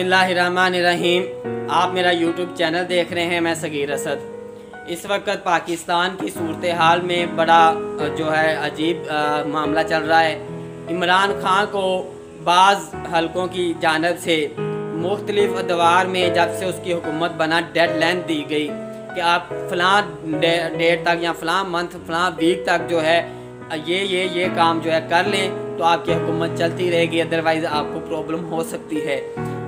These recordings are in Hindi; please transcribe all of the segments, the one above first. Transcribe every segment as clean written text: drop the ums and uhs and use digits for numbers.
बिस्मिल्लाहिर्रहमानिर्रहीम। आप मेरा यूट्यूब चैनल देख रहे हैं। मैं सगीर असद। इस वक्त पाकिस्तान की सूरत हाल में बड़ा जो है अजीब मामला चल रहा है। इमरान खान को बाज़ हलकों की जानब से मुख्तलिफ अदवार में जब से उसकी हुकूमत बना डेडलाइन दी गई कि आप फ़लाँ डेट तक या फ़लाँ मंथ फ़लाँ वीक तक जो है ये काम जो है कर लें तो आपकी हुकूमत चलती रहेगी, अदरवाइज़ आपको प्रॉब्लम हो सकती है।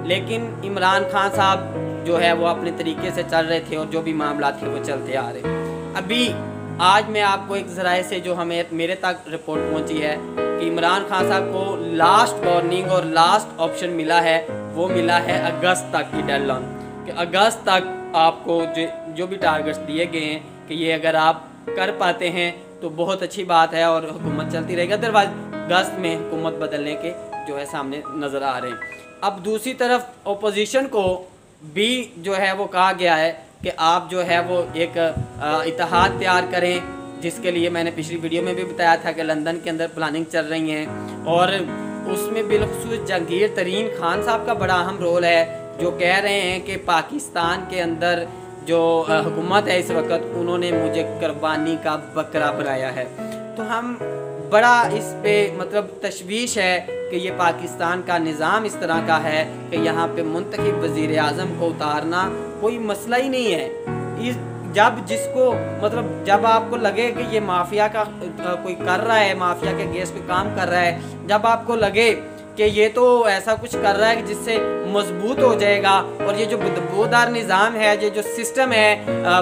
लेकिन इमरान खान साहब जो है वो अपने तरीके से चल रहे थे और जो भी मामला थे वो चलते आ रहे। अभी आज मैं आपको एक ज़राए से जो हमें मेरे तक रिपोर्ट पहुंची है कि इमरान खान साहब को लास्ट वार्निंग और लास्ट ऑप्शन मिला है, वो मिला है अगस्त तक की डेडलाइन कि अगस्त तक आपको जो भी टारगेट्स दिए गए हैं कि ये अगर आप कर पाते हैं तो बहुत अच्छी बात है और हुकूमत चलती रहेगी, अदरवाइज अगस्त में हुकूमत बदलने के जो है सामने नज़र आ रहे हैं। अब दूसरी तरफ ओपोजिशन को भी जो है वो कहा गया है कि आप जो है वो एक इत्तेहाद तैयार करें, जिसके लिए मैंने पिछली वीडियो में भी बताया था कि लंदन के अंदर प्लानिंग चल रही है और उसमें बिलखुसूस जहांगीर तरीन खान साहब का बड़ा अहम रोल है, जो कह रहे हैं कि पाकिस्तान के अंदर जो हुकूमत है इस वक्त उन्होंने मुझे कुर्बानी का बकरा बनाया है। तो हम बड़ा इस पे मतलब तशवीश है कि ये पाकिस्तान का निज़ाम इस तरह का है कि यहाँ पे मुंतखब वज़ीर आज़म को उतारना कोई मसला ही नहीं है। जब आपको लगे कि ये माफिया का कोई कर रहा है, माफिया के गेस पे काम कर रहा है, जब आपको लगे कि ये तो ऐसा कुछ कर रहा है कि जिससे मजबूत हो जाएगा और ये जो बदबूदार निज़ाम है, ये जो सिस्टम है,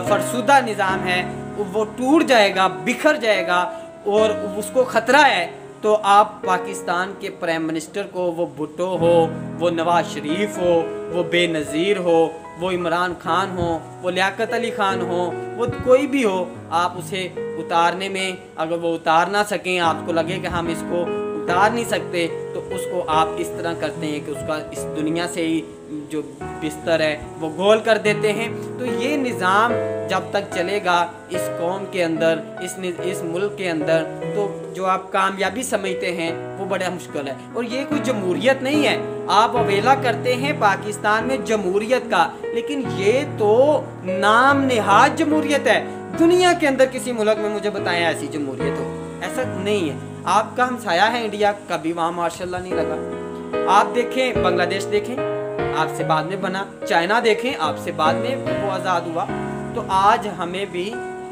फरसुदा निज़ाम है, वो टूट जाएगा, बिखर जाएगा और उसको ख़तरा है, तो आप पाकिस्तान के प्राइम मिनिस्टर को, वो भुट्टो हो, वो नवाज शरीफ हो, वो बेनज़ीर हो, वो इमरान खान हो, वो लियाकत अली खान हो, वो कोई भी हो, आप उसे उतारने में अगर वो उतार ना सकें, आपको लगे कि हम इसको उतार नहीं सकते, तो उसको आप इस तरह करते हैं कि उसका इस दुनिया से ही जो बिस्तर है वो गोल कर देते हैं। तो ये निज़ाम जब तक चलेगा इस कौम के अंदर, इस मुल्क के अंदर, तो जो आप कामयाबी समझते हैं वो बड़ा मुश्किल है। और ये कोई जमहूरियत नहीं है। आप अवेला करते हैं पाकिस्तान में जमहूरियत का, लेकिन ये तो नाम निहाद जमहूरियत है। दुनिया के अंदर किसी मुल्क में मुझे बताएं ऐसी जमहूरियत हो, ऐसा नहीं है। आपका हमसाया है इंडिया, कभी वहाँ मार्शल्लाह नहीं लगा। आप देखें बांग्लादेश, देखें आपसे बाद में बना, चाइना देखें आपसे बाद में वो आज़ाद हुआ। तो आज हमें भी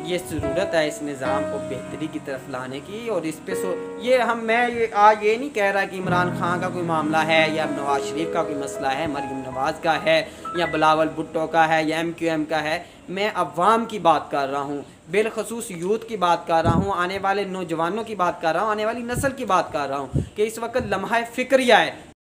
ये ज़रूरत है इस निज़ाम को बेहतरी की तरफ लाने की। और इस पे मैं आज ये नहीं कह रहा कि इमरान खान का कोई मामला है या नवाज शरीफ का कोई मसला है, मरीम नवाज़ का है या बिलावल भुट्टो का है या MQM का है। मैं अवाम की बात कर रहा हूँ, बिलखसूस यूथ की बात कर रहा हूँ, आने वाले नौजवानों की बात कर रहा हूँ, आने वाली नस्ल की बात कर रहा हूँ कि इस वक्त लम्हा फ़िक्रिया है।